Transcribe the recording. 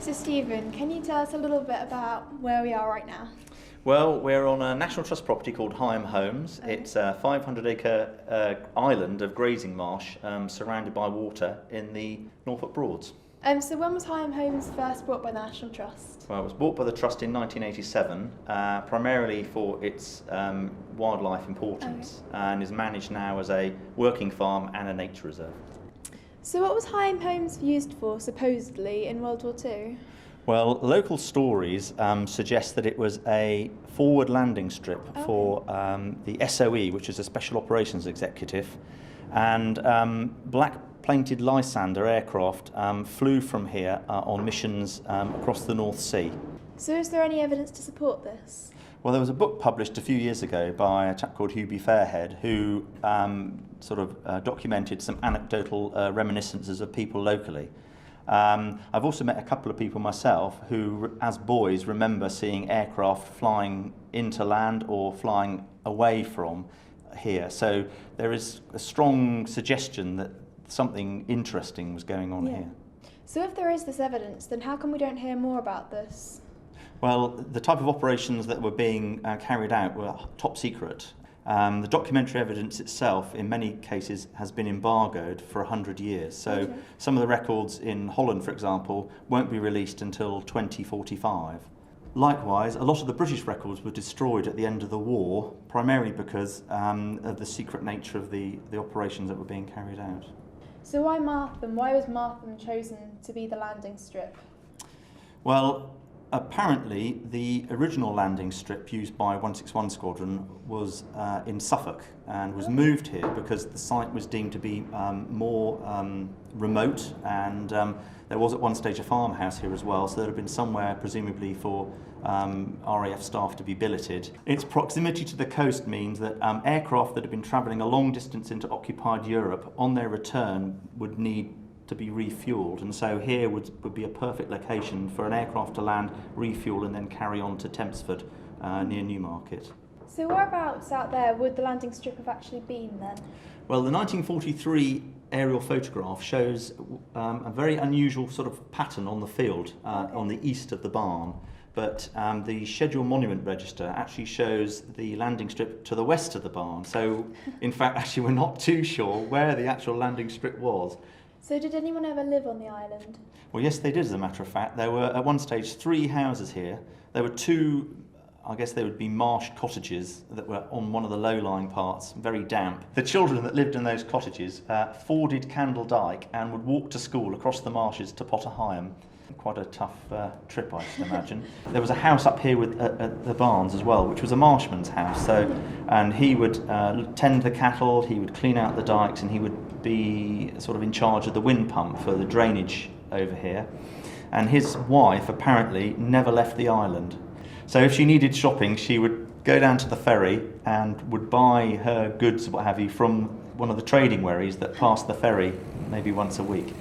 So Stephen, can you tell us a little bit about where we are right now? Well, we're on a National Trust property called Heigham Holmes. Okay. It's a 500-acre island of grazing marsh surrounded by water in the Norfolk Broads. So when was Heigham Holmes first bought by the National Trust? Well, it was bought by the Trust in 1987, primarily for its wildlife importance, and is managed now as a working farm and a nature reserve. So what was Heigham Holmes used for, supposedly, in World War II? Well, local stories suggest that it was a forward landing strip for the SOE, which is a Special Operations Executive, and black painted Lysander aircraft flew from here on missions across the North Sea. So is there any evidence to support this? Well, there was a book published a few years ago by a chap called Hubie Fairhead who documented some anecdotal reminiscences of people locally. I've also met a couple of people myself who, as boys, remember seeing aircraft flying into land or flying away from here. So there is a strong suggestion that something interesting was going on here. So if there is this evidence, then how come we don't hear more about this? Well, the type of operations that were being carried out were top secret. The documentary evidence itself, in many cases, has been embargoed for 100 years. So some of the records in Holland, for example, won't be released until 2045. Likewise, a lot of the British records were destroyed at the end of the war, primarily because of the secret nature of the operations that were being carried out. So why Martham? Why was Martham chosen to be the landing strip? Well, apparently, the original landing strip used by 161 Squadron was in Suffolk and was moved here because the site was deemed to be more remote, and there was at one stage a farmhouse here as well, so there had been somewhere presumably for RAF staff to be billeted. Its proximity to the coast means that aircraft that had been travelling a long distance into occupied Europe on their return would need to be refuelled, and so here would be a perfect location for an aircraft to land, refuel, and then carry on to Tempsford near Newmarket. So whereabouts out there would the landing strip have actually been then? Well, the 1943 aerial photograph shows a very unusual sort of pattern on the field on the east of the barn, but the schedule monument register actually shows the landing strip to the west of the barn. So in fact, actually, we're not too sure where the actual landing strip was. So did anyone ever live on the island? Well, yes, they did, as a matter of fact. There were, at one stage, 3 houses here. There were 2, I guess they would be marsh cottages that were on one of the low-lying parts, very damp. The children that lived in those cottages forded Candle Dyke and would walk to school across the marshes to Potter Heigham. Quite a tough trip, I should imagine. There was a house up here with at the barns as well, which was a marshman's house. And he would tend the cattle, he would clean out the dykes, and he would be sort of in charge of the wind pump for the drainage over here. And his wife apparently never left the island. So if she needed shopping, she would go down to the ferry and would buy her goods, what have you, from one of the trading wherries that passed the ferry maybe once a week.